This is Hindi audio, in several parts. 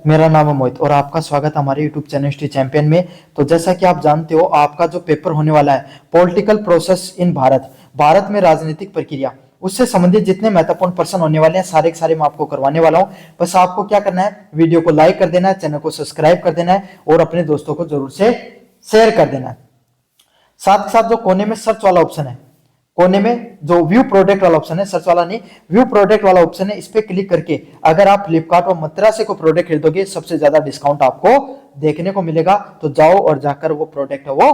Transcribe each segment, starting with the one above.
मेरा नाम है मोहित और आपका स्वागत है हमारे YouTube चैनल हिस्ट्री चैंपियन में। तो जैसा कि आप जानते हो, आपका जो पेपर होने वाला है political process in Bharat, Bharat में राजनीतिक प्रक्रिया, उससे संबंधित जितने महत्वपूर्ण प्रश्न होने वाले हैं सारे के सारे मैं आपको करवाने वाला हूं। बस आपको क्या करना है, वीडियो को लाइक कर देना है, चैनल को सब्सक्राइब कर देना है और अपने दोस्तों को जरूर से शेयर कर देना है। साथ ही साथ जो कोने में सर्च वाला ऑप्शन है, कोने में जो व्यू प्रोडक्ट वाला ऑप्शन है, सर्च वाला नहीं, व्यू प्रोडक्ट वाला ऑप्शन है, इस पे क्लिक करके अगर आप फ्लिपकार्ट और मिंत्रा से कोई प्रोडक्ट खरीदोगे सबसे ज्यादा डिस्काउंट आपको देखने को मिलेगा। तो जाओ और जाकर वो प्रोडक्ट है वो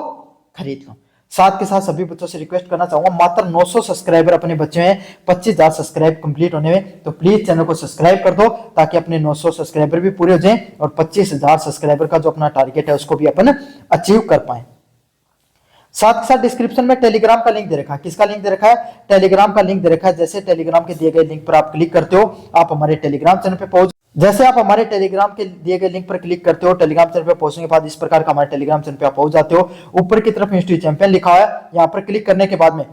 खरीद लो। साथ के साथ सभी बच्चों से रिक्वेस्ट करना चाहूंगा, मात्र 900 सब्सक्राइबर अपने बच्चे हैं 25,000 सब्सक्राइब कंप्लीट होने में, तो प्लीज चैनल को सब्सक्राइब कर दो ताकि अपने 900 सब्सक्राइबर भी पूरे हो जाएं और 25,000 सब्सक्राइबर का जो अपना टारगेट है उसको भी अपन अचीव कर पाए। साथ के साथ डिस्क्रिप्शन में टेलीग्राम का लिंक दे रखा है। किसका लिंक दे रखा है? टेलीग्राम का लिंक दे रखा है। जैसे टेलीग्राम के दिए गए लिंक पर आप क्लिक करते हो, आप हमारे टेलीग्राम चैनल पे पहुंच, जैसे आप हमारे टेलीग्राम के दिए गए लिंक पर क्लिक करते हो, टेलीग्राम चैनल पे पहुंचने के बाद इस प्रकार का हमारे टेलीग्राम चैनल पे आप पहुंच जाते हो। ऊपर की तरफ हिस्ट्री चैंपियन लिखा है, यहाँ पर क्लिक करने के बाद में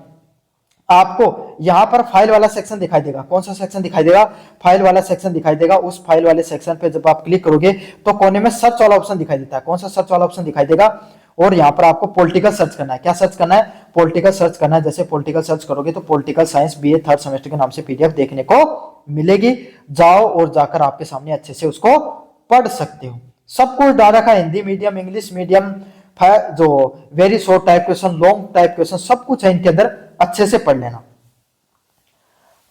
आपको यहाँ पर फाइल वाला सेक्शन दिखाई देगा। कौन सा सेक्शन दिखाई देगा? फाइल वाला सेक्शन दिखाई देगा। उस फाइल वाले सेक्शन पे जब आप क्लिक करोगे तो कोने में सर्च वाला ऑप्शन दिखाई देता है। कौन सा सर्च वाला ऑप्शन दिखाई देगा? और यहाँ पर आपको पॉलिटिकल सर्च करना है। क्या सर्च करना है? पॉलिटिकल सर्च करना है। जैसे पॉलिटिकल सर्च करोगे तो political science BA third semester के नाम से पीडीएफ देखने को मिलेगी। जाओ और जाकर आपके सामने अच्छे से उसको पढ़ सकते हो। सब कुछ डाल रखा है, हिंदी मीडियम, इंग्लिश मीडियम, जो very short type question, long type question, सब कुछ है इनके अंदर, अच्छे से पढ़ लेना।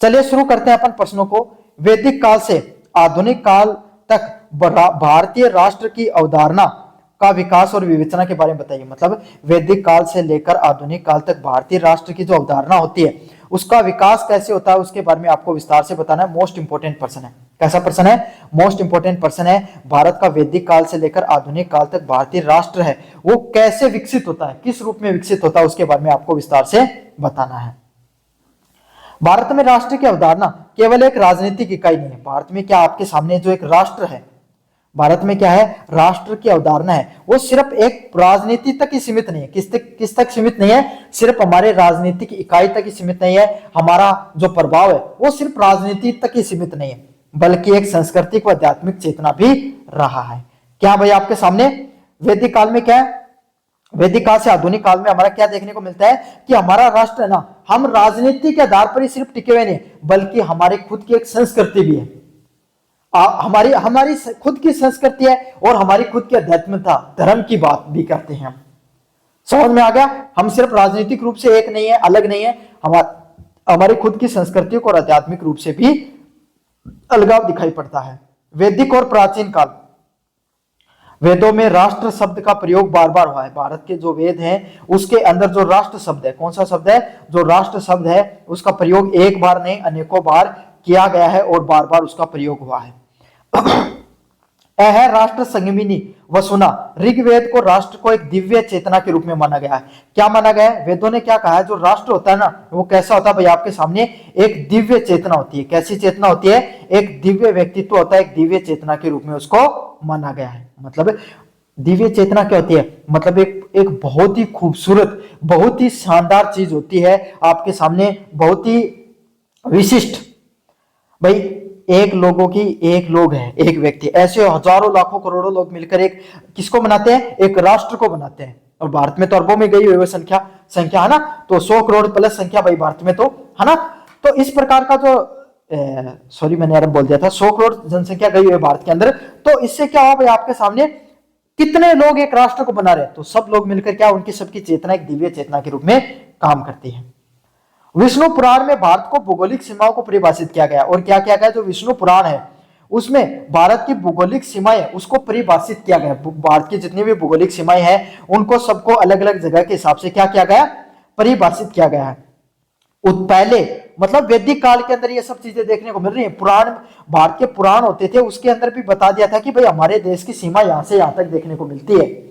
चलिए शुरू करते हैं अपन प्रश्नों को। वैदिक काल से आधुनिक काल तक भारतीय राष्ट्र की अवधारणा का विकास और विवेचना के बारे में बताइए। मतलब वैदिक काल से लेकर आधुनिक काल तक भारतीय राष्ट्र की जो अवधारणा होती है उसका विकास कैसे होता है उसके बारे में आपको विस्तार से बताना है। मोस्ट इंपोर्टेंट प्रश्न है। कैसा प्रश्न है? मोस्ट इंपोर्टेंट प्रश्न है। भारत का वैदिक काल से लेकर आधुनिक काल तक भारतीय राष्ट्र है वो कैसे विकसित होता है, किस रूप में विकसित होता है, उसके बारे में आपको विस्तार से बताना है। भारत में राष्ट्र की अवधारणा केवल एक राजनीतिक इकाई नहीं है। भारत में क्या आपके सामने जो एक राष्ट्र है, भारत में क्या है, राष्ट्र की अवधारणा है, वो सिर्फ एक राजनीति तक ही सीमित नहीं है। किस तक सीमित नहीं है? सिर्फ हमारे राजनीतिक इकाई तक ही सीमित नहीं है। हमारा जो प्रभाव है वो सिर्फ राजनीति तक ही सीमित नहीं है, बल्कि एक सांस्कृतिक व आध्यात्मिक चेतना भी रहा है। क्या भाई आपके सामने वैदिक काल में क्या है, वैदिक काल से आधुनिक काल में हमारा क्या देखने को मिलता है कि हमारा राष्ट्र है ना, हम राजनीति के आधार पर ही सिर्फ टिके हुए नहीं, बल्कि हमारी खुद की एक संस्कृति भी है। हमारी खुद की संस्कृति है और हमारी खुद की आध्यात्मिकता, धर्म की बात भी करते हैं हम। समझ में आ गया? हम सिर्फ राजनीतिक रूप से एक नहीं है, अलग नहीं है, हमारी खुद की संस्कृति को और आध्यात्मिक रूप से भी अलगाव दिखाई पड़ता है। वैदिक और प्राचीन काल, वेदों में राष्ट्र शब्द का प्रयोग बार बार हुआ है। भारत के जो वेद हैं उसके अंदर जो राष्ट्र शब्द है, कौन सा शब्द है? जो राष्ट्र शब्द है उसका प्रयोग एक बार नहीं अनेकों बार किया गया है और बार बार उसका प्रयोग हुआ है। है राष्ट्र संगमिनी वसुना, ऋग्वेद को राष्ट्र को एक दिव्य चेतना के रूप में माना गया है। क्या माना गया है? वेदों ने क्या कहा है, जो राष्ट्र होता है ना वो कैसा होता है भाई? आपके सामने एक दिव्य चेतना होती है। कैसी चेतना होती है? एक दिव्य व्यक्तित्व होता है, एक दिव्य चेतना के रूप में उसको माना गया है। मतलब दिव्य चेतना क्या होती है? मतलब एक बहुत ही खूबसूरत, बहुत ही शानदार चीज होती है आपके सामने, बहुत ही विशिष्ट। भाई एक लोगों की एक लोग है, एक व्यक्ति, ऐसे हजारों लाखों करोड़ों लोग मिलकर एक किसको बनाते हैं? एक राष्ट्र को बनाते हैं। और भारत में तो अरबों में गई हुई संख्या है ना, तो 100 करोड़ प्लस संख्या भाई भारत में तो है ना। तो इस प्रकार का जो सॉरी मैंने अरब बोल दिया था, 100 करोड़ जनसंख्या गई हुई है भारत के अंदर। तो इससे क्या हुआ भाई, आपके सामने कितने लोग एक राष्ट्र को बना रहे हैं? तो सब लोग मिलकर क्या, उनकी सबकी चेतना एक दिव्य चेतना के रूप में काम करती है। विष्णु पुराण में भारत को भौगोलिक सीमाओं को परिभाषित किया गया। और क्या किया गया? जो विष्णु पुराण है उसमें भारत की भौगोलिक सीमाएं उसको परिभाषित किया गया। भारत की जितनी भी भौगोलिक सीमाएं हैं उनको सबको अलग अलग जगह के हिसाब से क्या किया गया? परिभाषित किया गया है। पहले मतलब वैदिक काल के अंदर ये सब चीजें देखने को मिल रही है। पुराण, भारत के पुराण होते थे उसके अंदर भी बता दिया था कि भाई हमारे देश की सीमा यहां से यहां तक देखने को मिलती है।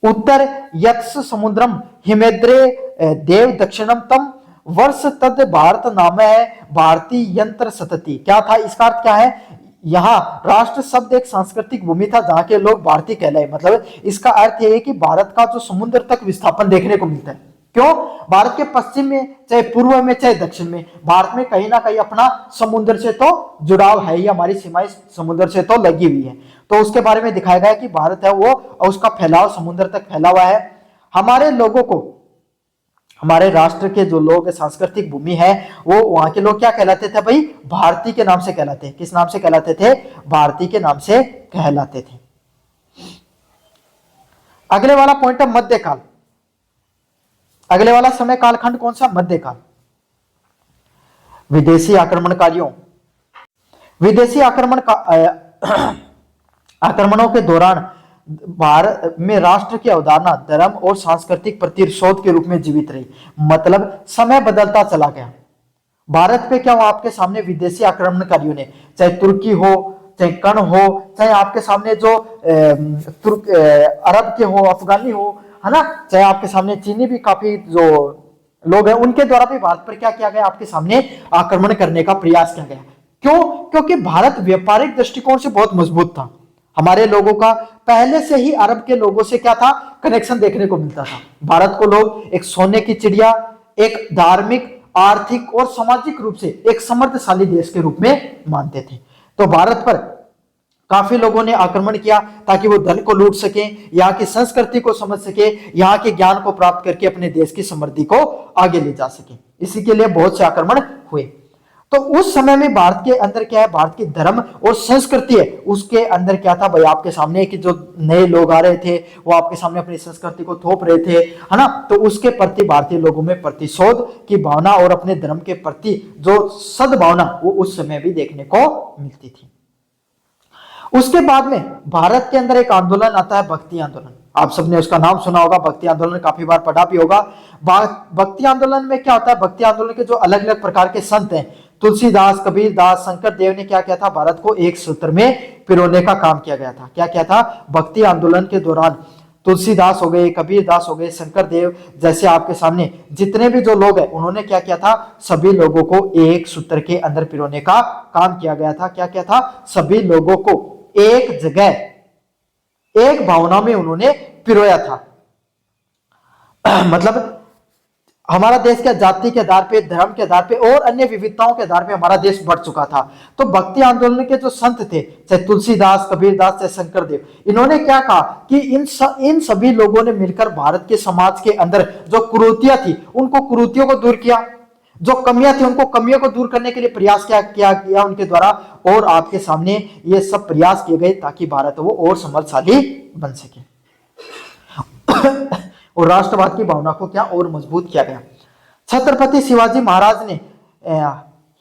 उत्तर यक्ष समुद्रम हिमेद्रे देव दक्षिणम तम वर्ष तद भारत नाम है भारतीय यंत्र सतति। क्या था इसका अर्थ? क्या है? यहाँ राष्ट्र शब्द एक सांस्कृतिक भूमि था जहां के लोग भारतीय कहलाए। मतलब इसका अर्थ यह है कि भारत का जो समुद्र तक विस्थापन देखने को मिलता है, क्यों? भारत के पश्चिम में, चाहे पूर्व में, चाहे दक्षिण में, भारत में कहीं ना कहीं अपना समुद्र से तो जुड़ाव है ही, हमारी सीमाएं समुद्र से तो लगी हुई है। तो उसके बारे में दिखाया गया कि भारत है वो, और उसका फैलाव समुद्र तक फैला हुआ है। हमारे लोगों को, हमारे राष्ट्र के जो लोग सांस्कृतिक भूमि है, वो वहां के लोग क्या कहलाते थे भाई? भारतीय के नाम से कहलाते। किस नाम से कहलाते थे? भारतीय के नाम से कहलाते थे। अगले वाला पॉइंट है मध्यकाल। अगले वाला समय कालखंड कौन सा? मध्यकाल। विदेशी आक्रमणकारियों, विदेशी आक्रमणों के दौरान भारत में राष्ट्र की अवधारणा धर्म और सांस्कृतिक प्रतिशोध के रूप में जीवित रही। मतलब समय बदलता चला गया। भारत पे क्या हुआ? आपके सामने विदेशी आक्रमणकारियों ने, चाहे तुर्की हो, चाहे कर्ण हो, चाहे आपके सामने जो अरब के हो, अफगानी हो, है ना, चाहे आपके सामने चीनी भी काफी जो लोग हैं, उनके द्वारा भी भारत पर क्या किया गया? आपके सामने आक्रमण करने का प्रयास किया गया। क्यों? क्योंकि भारत व्यापारिक दृष्टिकोण से बहुत मजबूत था। हमारे लोगों का पहले से ही अरब के लोगों से क्या था? कनेक्शन देखने को मिलता था। भारत को लोग एक सोने की चिड़िया, एक धार्मिक, आर्थिक और सामाजिक रूप से एक समृद्धशाली देश के रूप में मानते थे। तो भारत पर काफी लोगों ने आक्रमण किया ताकि वो धन को लूट सके, यहाँ की संस्कृति को समझ सके, यहाँ के ज्ञान को प्राप्त करके अपने देश की समृद्धि को आगे ले जा सके। इसी के लिए बहुत से आक्रमण हुए। तो उस समय में भारत के अंदर क्या है? भारत की धर्म और संस्कृति है, उसके अंदर क्या था भाई? आपके सामने कि जो नए लोग आ रहे थे, वो आपके सामने अपनी संस्कृति को थोप रहे थे, है ना, तो उसके प्रति भारतीय लोगों में प्रतिशोध की भावना और अपने धर्म के प्रति जो सद्भावना, वो उस समय भी देखने को मिलती थी। उसके बाद में भारत के अंदर एक आंदोलन आता है, भक्ति आंदोलन। आप सबने उसका नाम सुना होगा, भक्ति आंदोलन, काफी बार पढ़ा भी होगा। भक्ति आंदोलन में क्या होता है? भक्ति आंदोलन के जो अलग अलग प्रकार के संत हैं, तुलसीदास, कबीरदास, शंकर देव ने क्या किया था? भारत को एक सूत्र में पिरोने का काम किया गया था। क्या किया था? भक्ति आंदोलन के दौरान तुलसीदास हो गए, कबीरदास हो गए, शंकर देव जैसे आपके सामने जितने भी जो लोग हैं, उन्होंने क्या किया था? सभी लोगों को एक सूत्र के अंदर पिरोने का काम किया गया था। क्या किया था? सभी लोगों को एक जगह, एक भावना में उन्होंने पिरोया था। मतलब हमारा देश के जाति के आधार पे, धर्म के आधार पे और अन्य विविधताओं के आधार पे हमारा देश बढ़ चुका था। तो भक्ति आंदोलन के जो संत थे, चाहे तुलसीदास, कबीरदास, चाहे शंकर देव, इन्होंने क्या कहा कि इन सभी लोगों ने मिलकर भारत के समाज के अंदर जो कुरीतियां थी, उनको कुरीतियों को दूर किया, जो कमियां थी उनको कमियों को दूर करने के लिए प्रयास किया उनके द्वारा। और आपके सामने ये सब प्रयास किए गए ताकि भारत वो और समृद्धशाली बन सके और राष्ट्रवाद की भावना को क्या और मजबूत किया गया। छत्रपति शिवाजी महाराज ने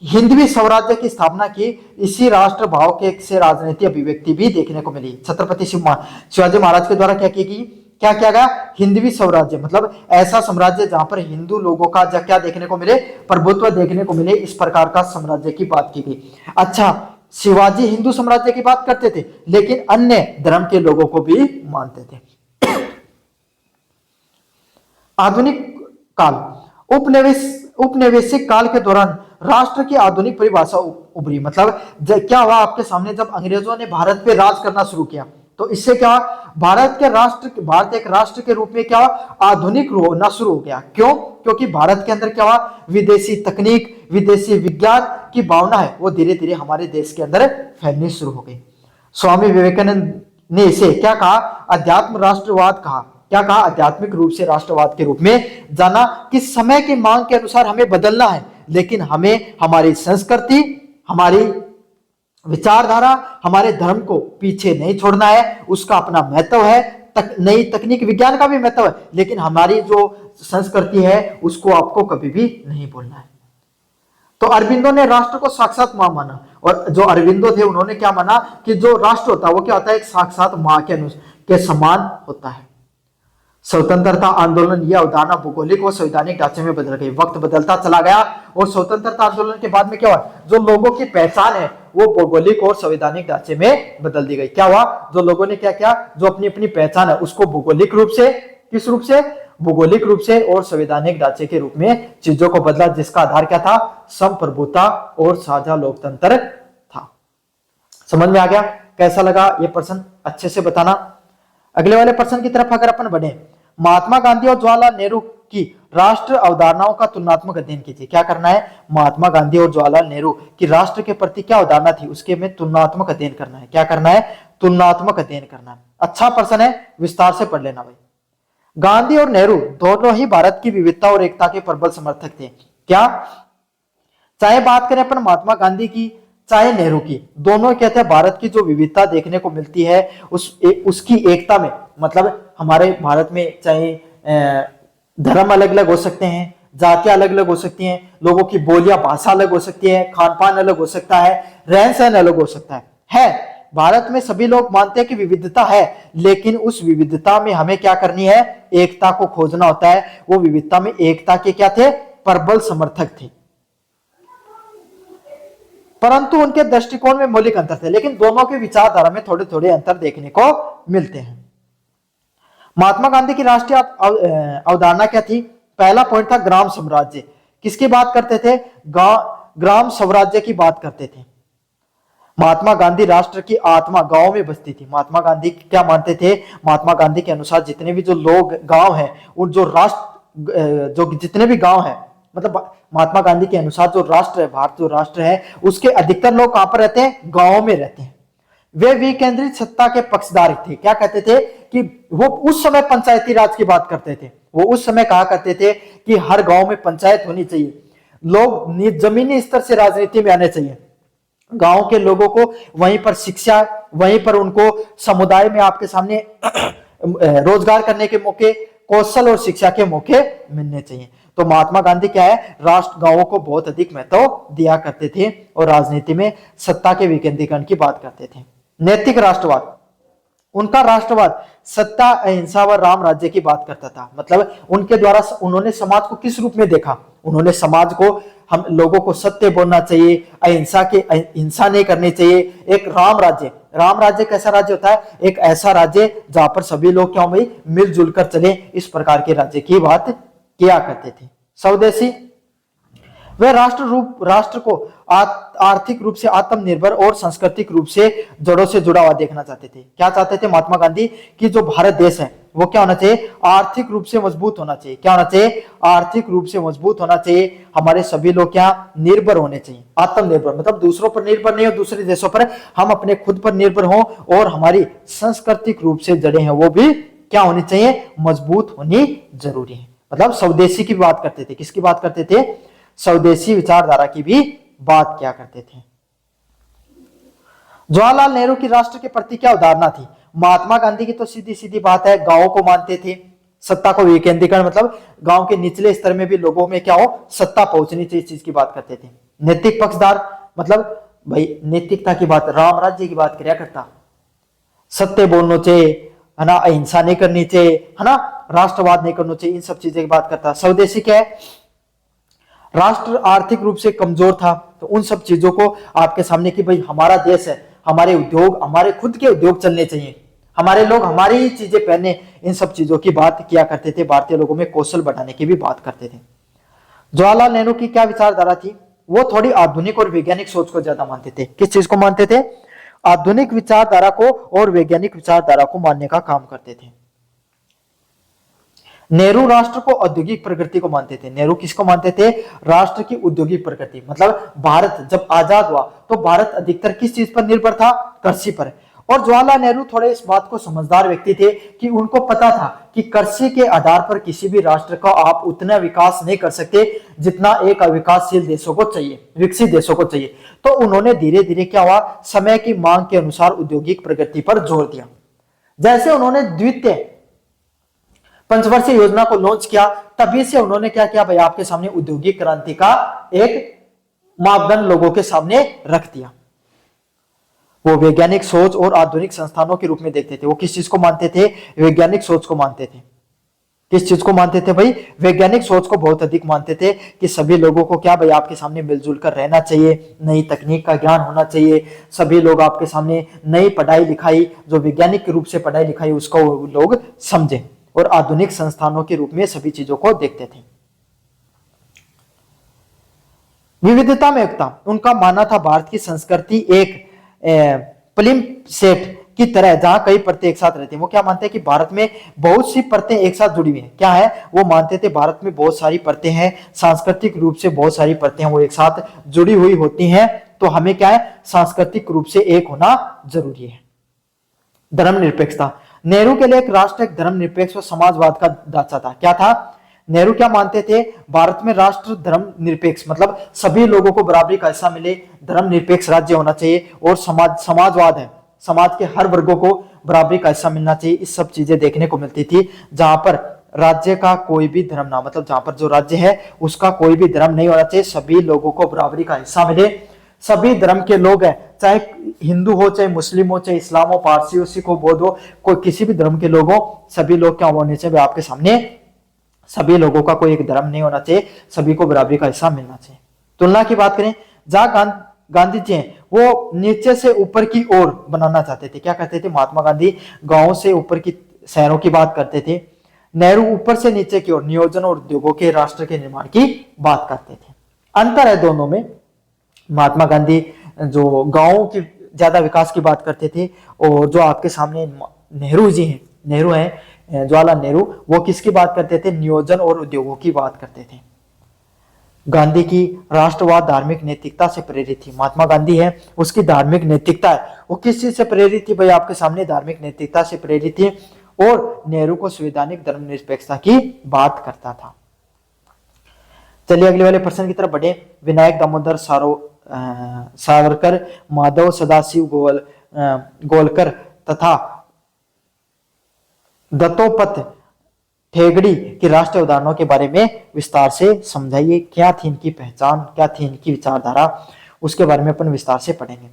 हिंदवी स्वराज्य की स्थापना की। इसी राष्ट्र भाव के से राजनीतिक अभिव्यक्ति भी देखने को मिली। छत्रपति शिवाजी महाराज के द्वारा क्या किया गया? हिंदवी स्वराज्य, मतलब ऐसा साम्राज्य जहां पर हिंदू लोगों का क्या देखने को मिले? प्रभुत्व देखने को मिले, इस प्रकार का साम्राज्य की बात की गई। अच्छा, शिवाजी हिंदू साम्राज्य की बात करते थे, लेकिन अन्य धर्म के लोगों को भी मानते थे। आधुनिक काल, उपनिवेशिक काल के दौरान राष्ट्र की आधुनिक परिभाषा उभरी। मतलब क्या हुआ? आपके सामने जब अंग्रेजों ने भारत पे राज करना शुरू किया, तो इससे क्या, भारत एक राष्ट्र के रूप में क्या आधुनिक होना शुरू हो गया। क्यों? क्योंकि भारत के अंदर क्या हुआ? विदेशी तकनीक, विदेशी विज्ञान की भावना है, वो धीरे धीरे हमारे देश के अंदर फैलनी शुरू हो गई। स्वामी विवेकानंद ने इसे क्या कहा? अध्यात्म राष्ट्रवाद कहा। क्या कहा? आध्यात्मिक रूप से राष्ट्रवाद के रूप में जाना कि समय की मांग के अनुसार हमें बदलना है, लेकिन हमें हमारी संस्कृति, हमारी विचारधारा, हमारे धर्म को पीछे नहीं छोड़ना है। उसका अपना महत्व है, नई तकनीक, विज्ञान का भी महत्व है, लेकिन हमारी जो संस्कृति है उसको आपको कभी भी नहीं भूलना है। तो अरविंदो ने राष्ट्र को साक्षात मां माना, और जो अरविंदो थे उन्होंने क्या माना कि जो राष्ट्र होता है वो क्या होता है? एक साक्षात मां के समान होता है। स्वतंत्रता आंदोलन, यह अवधारणा भौगोलिक और संवैधानिक ढांचे में बदल गई। वक्त बदलता चला गया और स्वतंत्रता आंदोलन के बाद में क्या हुआ? जो लोगों की पहचान है वो भौगोलिक और संवैधानिक ढांचे में बदल दी गई। क्या हुआ? जो लोगों ने क्या किया? जो अपनी अपनी पहचान है उसको भौगोलिक रूप से, किस रूप से? भौगोलिक रूप से और संवैधानिक ढांचे के रूप में चीजों को बदला, जिसका आधार क्या था? संप्रभुता और साझा लोकतंत्र था। समझ में आ गया? कैसा लगा ये प्रश्न? अच्छे से बताना। अगले वाले प्रश्न की तरफ अगर अपन बढ़े, महात्मा गांधी और जवाहरलाल नेहरू की राष्ट्र अवधारणाओं का तुलनात्मक अध्ययन कीजिए। क्या करना है? महात्मा गांधी और जवाहरलाल नेहरू की राष्ट्र के प्रति क्या अवधारणा थी, उसके में तुलनात्मक अध्ययन करना है। क्या करना है? तुलनात्मक अध्ययन करना है। अच्छा प्रश्न है, विस्तार से पढ़ लेना भाई। गांधी और नेहरू दोनों ही भारत की विविधता और एकता के प्रबल समर्थक थे। क्या? चाहे बात करें अपन महात्मा गांधी की चाहे नेहरू की, दोनों कहते हैं भारत की जो विविधता देखने को मिलती है उसकी एकता में, मतलब हमारे भारत में चाहे धर्म अलग अलग हो सकते हैं, जातियां अलग अलग हो सकती हैं, लोगों की बोलियां भाषा अलग हो सकती है, खान पान अलग हो सकता है, रहन सहन अलग हो सकता है। भारत में सभी लोग मानते हैं कि विविधता है, लेकिन उस विविधता में हमें क्या करनी है? एकता को खोजना होता है। वो विविधता में एकता के क्या थे? प्रबल समर्थक थे। परंतु उनके दृष्टिकोण में मौलिक अंतर थे, लेकिन दोनों के विचारधारा में थोड़े थोड़े अंतर देखने को मिलते हैं। महात्मा गांधी की राष्ट्रीय अवधारणा क्या थी? पहला पॉइंट था ग्राम स्वराज्य। किसकी बात करते थे? ग्राम स्वराज्य की बात करते थे। महात्मा गांधी राष्ट्र की आत्मा गांव में बसती थी। महात्मा गांधी क्या मानते थे? महात्मा गांधी के अनुसार जितने भी जो लोग गांव हैं, उन जो राष्ट्र जो जितने भी गांव हैं, मतलब महात्मा गांधी के अनुसार जो राष्ट्र है, भारत जो राष्ट्र है, उसके अधिकतर लोग कहां पर रहते हैं? गांव में रहते हैं। वे विकेंद्रित सत्ता के पक्षधार थे। क्या कहते थे? कि वो उस समय पंचायती राज की बात करते थे। वो उस समय कहा करते थे कि हर गांव में पंचायत होनी चाहिए, लोग जमीनी स्तर से राजनीति में आने चाहिए, गांव के लोगों को वहीं पर शिक्षा, वहीं पर उनको समुदाय में आपके सामने रोजगार करने के मौके, कौशल और शिक्षा के मौके मिलने चाहिए। तो महात्मा गांधी क्या है? राष्ट्र गांवों को बहुत अधिक महत्व दिया करते थे और राजनीति में सत्ता के विकेंद्रीकरण की बात करते थे। नैतिक राष्ट्रवाद, उनका राष्ट्रवाद सत्ता, अहिंसा व राम राज्य की बात करता था। मतलब उनके द्वारा उन्होंने समाज को किस रूप में देखा? उन्होंने समाज को, हम लोगों को सत्य बोलना चाहिए, हिंसा नहीं करनी चाहिए, एक राम राज्य। राम राज्य कैसा राज्य होता है? एक ऐसा राज्य जहां पर सभी लोग क्या भाई मिलजुल कर चले, इस प्रकार के राज्य की बात किया करते थे। स्वदेशी, वे राष्ट्र को आर्थिक रूप से आत्मनिर्भर और सांस्कृतिक रूप से जड़ों से जुड़ा हुआ देखना चाहते थे। क्या चाहते थे महात्मा गांधी? कि जो भारत देश है वो क्या होना चाहिए? आर्थिक रूप से मजबूत होना चाहिए। क्या होना चाहिए? आर्थिक रूप से मजबूत होना चाहिए। हमारे सभी लोग क्या? निर्भर होने चाहिए, आत्मनिर्भर, मतलब दूसरों पर निर्भर नहीं हो, दूसरे देशों पर, हम अपने खुद पर निर्भर हो, और हमारी सांस्कृतिक रूप से जड़ें हैं वो भी क्या होनी चाहिए? मजबूत होनी जरूरी है। मतलब स्वदेशी की बात करते थे। किसकी बात करते थे? स्वदेशी विचारधारा की भी बात क्या करते थे। जवाहरलाल नेहरू की राष्ट्र के प्रति क्या अवधारणा थी? महात्मा गांधी की तो सीधी सीधी बात है, गांवों को मानते थे, सत्ता को विकेंद्रीकरण, मतलब गांव के निचले स्तर में भी लोगों में क्या हो, सत्ता पहुंचनी चाहिए, इस चीज की बात करते थे। नैतिक पक्षधार, मतलब भाई नैतिकता की बात, राम राज्य की बात किया करता, सत्य बोलना चाहिए, है ना, अहिंसा नहीं करनी चाहिए, है ना, राष्ट्रवाद नहीं करना चाहिए, इन सब चीजें की बात करता। स्वदेशी क्या है? राष्ट्र आर्थिक रूप से कमजोर था, तो उन सब चीजों को आपके सामने कि भाई हमारा देश है, हमारे उद्योग, हमारे खुद के उद्योग चलने चाहिए, हमारे लोग हमारी ही चीजें पहने, इन सब चीजों की बात किया करते थे। भारतीय लोगों में कौशल बढ़ाने की भी बात करते थे। जवाहरलाल नेहरू की क्या विचारधारा थी? वो थोड़ी आधुनिक और वैज्ञानिक सोच को ज्यादा मानते थे। किस चीज को मानते थे? आधुनिक विचारधारा को और वैज्ञानिक विचारधारा को मानने का काम करते थे। नेहरू राष्ट्र को औद्योगिक प्रगति को मानते थे। नेहरू किसको मानते थे? राष्ट्र की औद्योगिक प्रगति, मतलब भारत जब आजाद हुआ तो भारत अधिकतर किस चीज पर निर्भर था? कृषि पर। और जवाहरलाल नेहरू थोड़े इस बात को समझदार व्यक्ति थे कि उनको पता था कि कृषि के आधार पर किसी भी राष्ट्र का आप उतना विकास नहीं कर सकते जितना एक अविकासशील देशों को चाहिए, विकसित देशों को चाहिए। तो उन्होंने धीरे धीरे क्या हुआ, समय की मांग के अनुसार औद्योगिक प्रगति पर जोर दिया। जैसे उन्होंने द्वितीय पंचवर्षीय योजना को लॉन्च किया, तभी से उन्होंने क्या किया भाई, आपके सामने औद्योगिक क्रांति का एक मापदंड लोगों के सामने रख दिया। वो वैज्ञानिक सोच और आधुनिक संस्थानों के रूप में देखते थे। वो किस चीज को मानते थे? वैज्ञानिक सोच को मानते थे। किस चीज को मानते थे भाई? वैज्ञानिक सोच को बहुत अधिक मानते थे कि सभी लोगों को क्या भाई आपके सामने मिलजुल कर रहना चाहिए, नई तकनीक का ज्ञान होना चाहिए, सभी लोग आपके सामने नई पढ़ाई लिखाई, जो वैज्ञानिक के रूप से पढ़ाई लिखाई, उसको लोग समझे, और आधुनिक संस्थानों के रूप में सभी चीजों को देखते थे। विविधता में एकता, उनका मानना था भारत की संस्कृति एक फिल्म सेट की तरह जहां कई परतें एक साथ रहती हैं। वो क्या मानते हैं कि भारत में बहुत सी परतें एक साथ जुड़ी हुई हैं। क्या है, वो मानते थे भारत में बहुत सारी परतें हैं, सांस्कृतिक रूप से बहुत सारी परतें हैं, वो एक साथ जुड़ी हुई होती हैं। तो हमें क्या है, सांस्कृतिक रूप से एक होना जरूरी है। धर्मनिरपेक्षता, नेहरू के लिए एक राष्ट्र एक धर्मनिरपेक्ष और समाजवाद का ढांचा था। क्या था, नेहरू क्या मानते थे, भारत में राष्ट्र धर्मनिरपेक्ष मतलब सभी लोगों को बराबरी का हिस्सा मिले, धर्मनिरपेक्ष राज्य होना चाहिए, और समाजवाद है, समाज के हर वर्गों को बराबरी का हिस्सा मिलना चाहिए। इस सब चीजें देखने को मिलती थी, जहां पर राज्य का कोई भी धर्म ना, मतलब जहां पर जो राज्य है उसका कोई भी धर्म नहीं होना चाहिए, सभी लोगों को बराबरी का हिस्सा मिले, सभी धर्म के लोग हैं, चाहे हिंदू हो, चाहे मुस्लिम हो, चाहे इस्लाम हो, पारसी हो, सिख हो, बौद्ध हो, कोई किसी भी धर्म के लोग हो, सभी लोग क्या होने चाहिए आपके सामने, सभी लोगों का कोई एक धर्म नहीं होना चाहिए, सभी को बराबरी का हिस्सा मिलना चाहिए। तुलना की बात करें, जहां गांधी जी हैं वो नीचे से ऊपर की ओर बनाना चाहते थे। क्या कहते थे, महात्मा गांधी गांवों से ऊपर की शहरों की बात करते थे, नेहरू ऊपर से नीचे की ओर नियोजन और उद्योगों के राष्ट्र के निर्माण की बात करते थे। अंतर है दोनों में, महात्मा गांधी जो गांवों की ज्यादा विकास की बात करते थे, और जो आपके सामने नेहरू जी हैं, नेहरू हैं जवाहरलाल नेहरू, वो किसकी बात करते थे, नियोजन और उद्योगों की बात करते थे। गांधी की राष्ट्रवाद धार्मिक नैतिकता से प्रेरित थी। महात्मा गांधी है, उसकी धार्मिक नैतिकता है, वो किस चीज से प्रेरित थी भाई, आपके सामने धार्मिक नैतिकता से प्रेरित थी, और नेहरू को संवैधानिक धर्मनिरपेक्षता की बात करता था। चलिए अगले वाले प्रश्न की तरफ बढ़े। विनायक दामोदर सावरकर, माधव सदाशिव गोलकर तथा दत्तोपंत ठेंगड़ी की राष्ट्रीय उदाहरणों के बारे में विस्तार से समझाइए। क्या थी इनकी पहचान, क्या थी इनकी विचारधारा, उसके बारे में अपन विस्तार से पढ़ेंगे।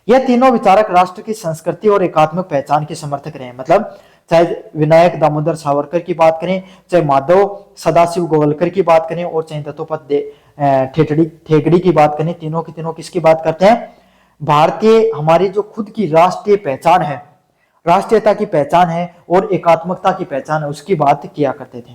यह तीनों विचारक राष्ट्र की संस्कृति और एकात्मक पहचान के समर्थक रहे हैं। मतलब चाहे विनायक दामोदर सावरकर की बात करें, चाहे माधव सदाशिव गोलकर की बात करें, और चाहे दत्तोपंत ठेंगड़ी की बात करें, तीनों की तीनों किसकी बात करते हैं, भारतीय हमारी जो खुद की राष्ट्रीय पहचान है, राष्ट्रीयता की पहचान है और एकात्मकता की पहचान है, उसकी बात किया करते थे।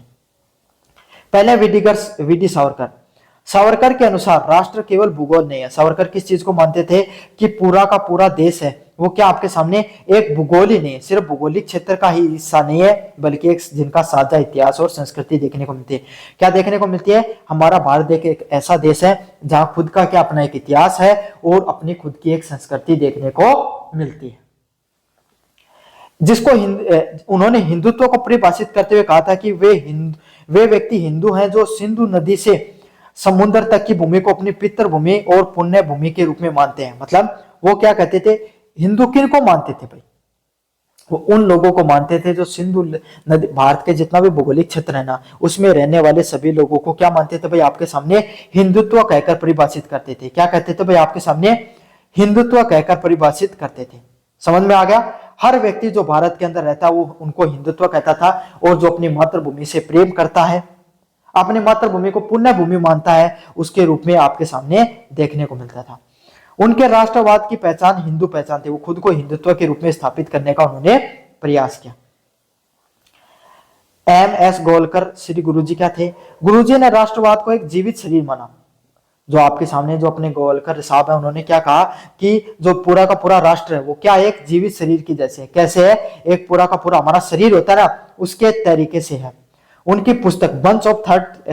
पहले वीडी सावरकर के अनुसार राष्ट्र केवल भूगोल नहीं है। सावरकर किस चीज को मानते थे कि पूरा का पूरा देश है वो क्या आपके सामने एक भूगोल ही नहीं है, सिर्फ भूगोलिक क्षेत्र का ही हिस्सा नहीं है, बल्कि एक जिनका साझा इतिहास और संस्कृति देखने को मिलती है। क्या देखने को मिलती है, हमारा भारत एक ऐसा देश है जहां खुद का क्या अपना एक इतिहास है और अपनी खुद की एक संस्कृति देखने को मिलती है। जिसको उन्होंने हिंदुत्व को परिभाषित करते हुए कहा था कि वे व्यक्ति हिंदू हैं जो सिंधु नदी से समुद्र तक की भूमि को अपनी पितृभूमि और पुण्य भूमि के रूप में मानते हैं। मतलब वो क्या कहते थे, हिंदू किन को मानते थे भाई, वो उन लोगों को मानते थे जो सिंधु नदी, भारत के जितना भी भौगोलिक क्षेत्र है ना, उसमें रहने वाले सभी लोगों को क्या मानते थे भाई, आपके सामने हिंदुत्व कहकर परिभाषित करते थे। क्या कहते थे भाई, आपके सामने हिंदुत्व कहकर परिभाषित करते थे। समझ में आ गया, हर व्यक्ति जो भारत के अंदर रहता है वो उनको हिंदुत्व कहता था, और जो अपनी मातृभूमि से प्रेम करता है, अपनी मातृभूमि को पुण्य भूमि मानता है, उसके रूप में आपके सामने देखने को मिलता था। उनके राष्ट्रवाद की पहचान हिंदू पहचान थी, वो खुद को हिंदुत्व के रूप में स्थापित करने का उन्होंने प्रयास किया। एम.एस. गोलकर श्री गुरुजी क्या थे, गुरुजी ने राष्ट्रवाद को एक जीवित शरीर माना। जो आपके सामने जो अपने गोलकर साहब है, उन्होंने क्या कहा कि जो पूरा का पूरा राष्ट्र है वो क्या एक जीवित शरीर की जैसे है। कैसे है, एक पूरा का पूरा हमारा शरीर होता है ना, उसके तरीके से है। उनकी पुस्तक बंच ऑफ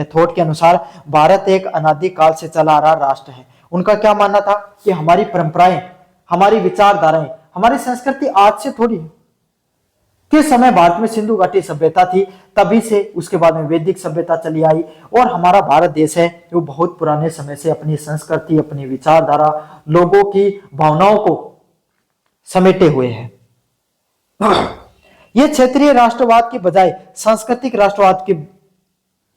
थॉट के अनुसार भारत एक अनादि काल से चला आ रहा राष्ट्र है। उनका क्या मानना था कि हमारी परंपराएं, हमारी विचारधाराएं, हमारी संस्कृति आज से थोड़ी है। किस समय भारत में सिंधु घाटी सभ्यता थी, तभी से उसके बाद में वैदिक सभ्यता चली आई, और हमारा भारत देश है वो बहुत पुराने समय से अपनी संस्कृति, अपनी विचारधारा, लोगों की भावनाओं को समेटे हुए है। ये क्षेत्रीय राष्ट्रवाद की बजाय सांस्कृतिक राष्ट्रवाद की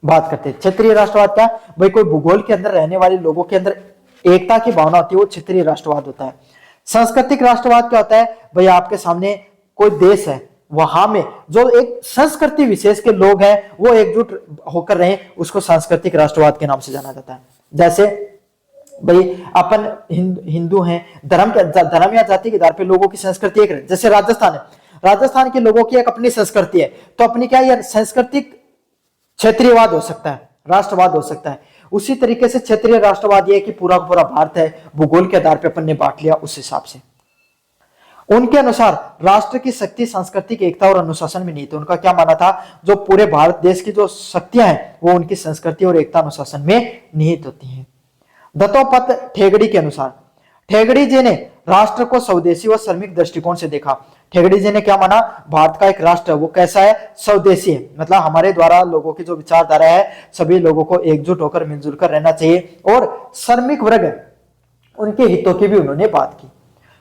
बात करते हैं। क्षेत्रीय राष्ट्रवाद क्या भाई, कोई भूगोल के अंदर रहने वाले लोगों के अंदर एकता की भावना होती है, वो क्षेत्रीय राष्ट्रवाद होता है। सांस्कृतिक राष्ट्रवाद क्या होता है भाई, आपके सामने कोई देश है, वहां में जो एक संस्कृति विशेष के लोग हैं वो एकजुट होकर रहे, उसको सांस्कृतिक राष्ट्रवाद के नाम से जाना जाता है। जैसे भाई अपन हिंदू हैं, धर्म या जाति के आधार पर लोगों की संस्कृति एक, जैसे राजस्थान है, राजस्थान के लोगों की एक अपनी संस्कृति है, तो अपनी क्या यह सांस्कृतिक क्षेत्रीयवाद हो सकता है, राष्ट्रवाद हो सकता है। उसी तरीके से क्षेत्रीय राष्ट्रवाद यह है कि पूरा पूरा भारत है, भूगोल के आधार पर अपन ने बांट लिया उस हिसाब से। उनके अनुसार राष्ट्र की शक्ति सांस्कृतिक एकता और अनुशासन में निहित है। उनका क्या मानना था, जो पूरे भारत देश की जो शक्तियां हैं वो उनकी संस्कृति और एकता अनुशासन में निहित होती हैं। दत्तोपंत ठेंगड़ी के अनुसार, ठेंगड़ी जी ने राष्ट्र को स्वदेशी व श्रमिक दृष्टिकोण से देखा। ठेंगड़ी जी ने क्या माना, भारत का एक राष्ट्र वो कैसा है, स्वदेशी है, मतलब हमारे द्वारा लोगों की जो विचारधारा है सभी लोगों को एकजुट होकर मिलजुल कर रहना चाहिए, और श्रमिक वर्ग उनके हितों की भी उन्होंने बात की।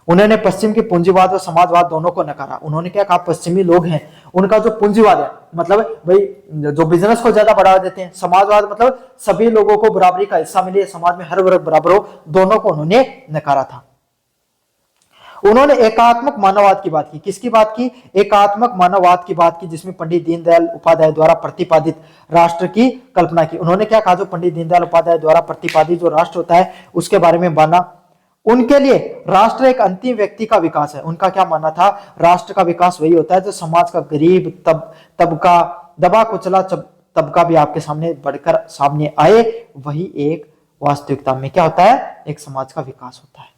उन्होंने पश्चिम के पूंजीवाद और समाजवाद दोनों को नकारा। उन्होंने क्या कहा, पश्चिमी लोग हैं उनका जो पूंजीवाद है, मतलब भाई जो बिजनेस को ज्यादा बढ़ावा देते हैं, समाजवाद मतलब सभी लोगों को बराबरी का हिस्सा मिले, समाज में हर वर्ग बराबर हो, दोनों को उन्होंने नकारा था। उन्होंने एकात्मक मानववाद की बात की। किसकी बात की, एकात्मक मानववाद की बात की, जिसमें पंडित दीनदयाल उपाध्याय द्वारा प्रतिपादित राष्ट्र की कल्पना की। उन्होंने क्या कहा, जो पंडित दीनदयाल उपाध्याय द्वारा प्रतिपादित जो राष्ट्र होता है उसके बारे में माना। उनके लिए राष्ट्र एक अंतिम व्यक्ति का विकास है। उनका क्या मानना था, राष्ट्र का विकास वही होता है जो समाज का गरीब तबका, दबा कुचला तबका भी आपके सामने बढ़कर सामने आए, वही एक वास्तविकता में क्या होता है, एक समाज का विकास होता है।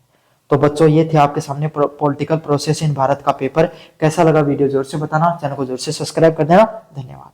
तो बच्चों ये थे आपके सामने पॉलिटिकल प्रोसेस इन भारत का पेपर। कैसा लगा वीडियो जोर से बताना, चैनल को जोर से सब्सक्राइब कर देना। धन्यवाद।